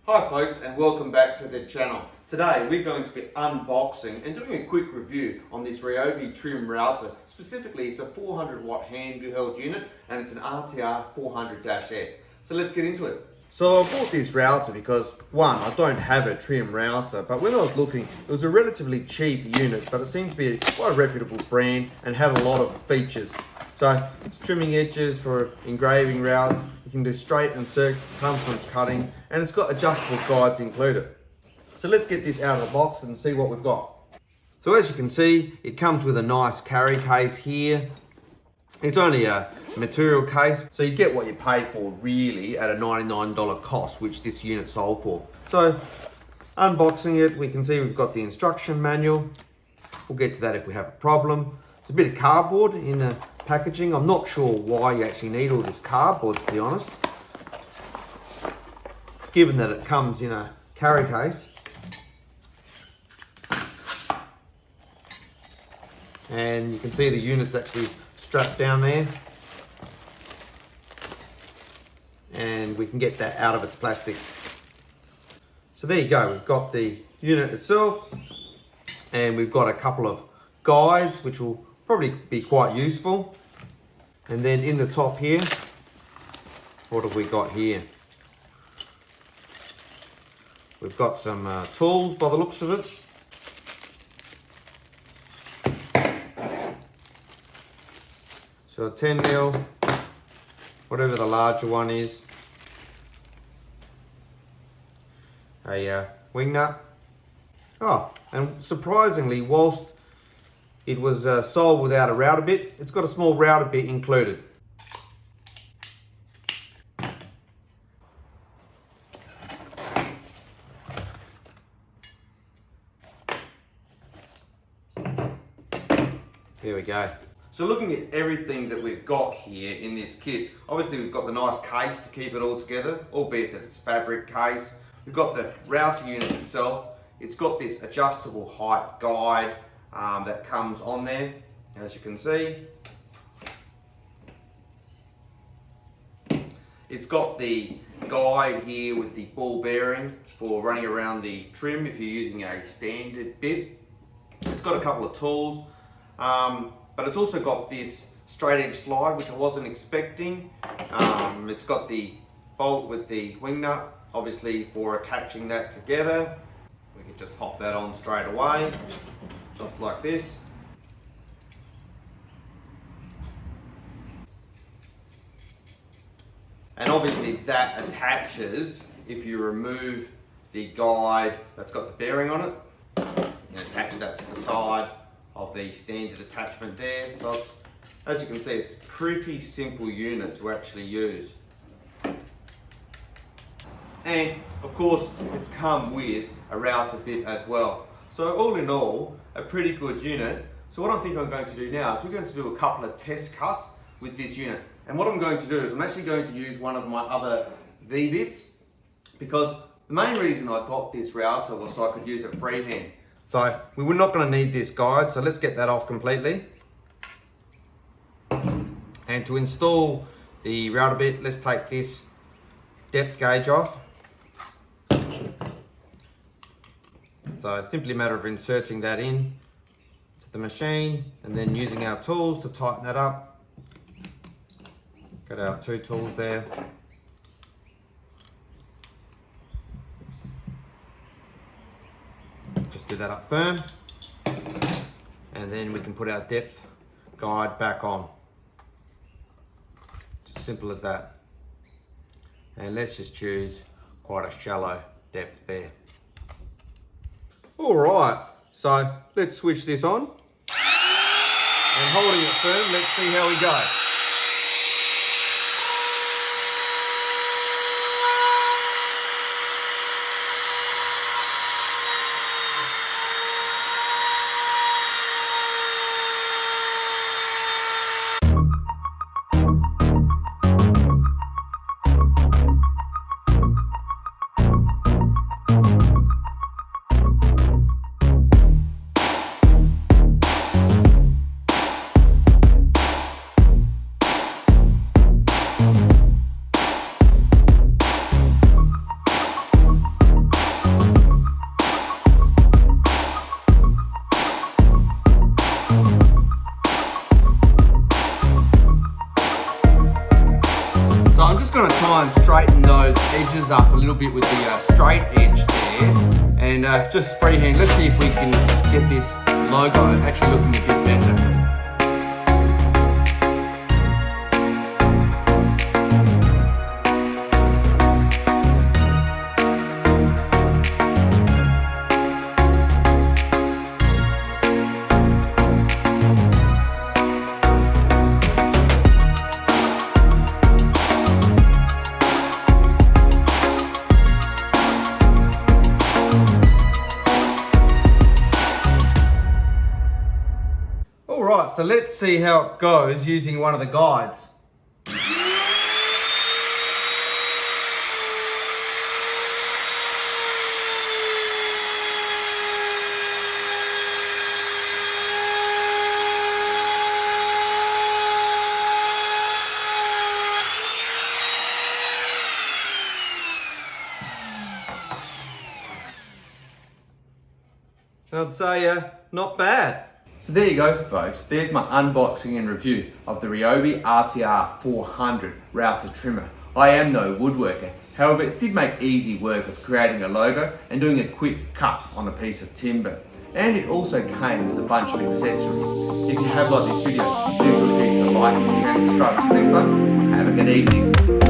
Hi folks, and welcome back to the channel. Today we're going to be unboxing and doing a quick review on this Ryobi trim router. Specifically, it's a 400 watt handheld unit and it's an RTR400-S. So let's get into it. So I bought this router because one, I don't have a trim router, but when I was looking, it was a relatively cheap unit, but it seemed to be quite a reputable brand and had a lot of features. So it's trimming edges for engraving routes, you can do straight and circumference cutting, and it's got adjustable guides included. So let's get this out of the box and see what we've got. So as you can see, it comes with a nice carry case here. It's only a material case, so you get what you pay for really at a $99 cost, which this unit sold for. So unboxing it, we can see we've got the instruction manual. We'll get to that if we have a problem. It's a bit of cardboard in the packaging. I'm not sure why you actually need all this cardboard, to be honest, given that it comes in a carry case. And you can see the unit's actually strapped down there, and we can get that out of its plastic. So there you go, we've got the unit itself, and we've got a couple of guides which will probably be quite useful. And then in the top here, what have we got here? We've got some tools by the looks of it. So a 10mm, whatever the larger one is. A wing nut. Oh, and surprisingly, whilst it was sold without a router bit, it's got a small router bit included. There we go. So looking at everything that we've got here in this kit, obviously we've got the nice case to keep it all together, albeit that it's a fabric case. We've got the router unit itself. It's got this adjustable height guide that comes on there, as you can see. It's got the guide here with the ball bearing for running around the trim if you're using a standard bit. It's got a couple of tools. But it's also got this straight edge slide, which I wasn't expecting. It's got the bolt with the wing nut, obviously for attaching that together. We can just pop that on straight away, just like this. And obviously that attaches if you remove the guide that's got the bearing on it. You can attach that to the side of the standard attachment there. So as you can see, it's a pretty simple unit to actually use. And of course, it's come with a router bit as well. So all in all, a pretty good unit. So what I think I'm going to do now is we're going to do a couple of test cuts with this unit. And what I'm going to do is I'm actually going to use one of my other V-bits, because the main reason I got this router was so I could use it freehand. So we were not going to need this guide, so let's get that off completely. And to install the router bit, let's take this depth gauge off. So it's simply a matter of inserting that in to the machine and then using our tools to tighten that up. Got our two tools there. Just do that up firm, and then we can put our depth guide back on. Just simple as that. And let's just choose quite a shallow depth there. All right, so let's switch this on. And holding it firm, let's see how we go. edges up a little bit with the straight edge there, and just freehand. Let's see if we can get this logo actually looking a bit better. Alright, so let's see how it goes using one of the guides. And I'd say not bad. So there you go, folks. There's my unboxing and review of the Ryobi RTR400 router trimmer. I am no woodworker, however it did make easy work of creating a logo and doing a quick cut on a piece of timber. And it also came with a bunch of accessories. If you have liked this video, do feel free to like, share and subscribe. Until next time, have a good evening.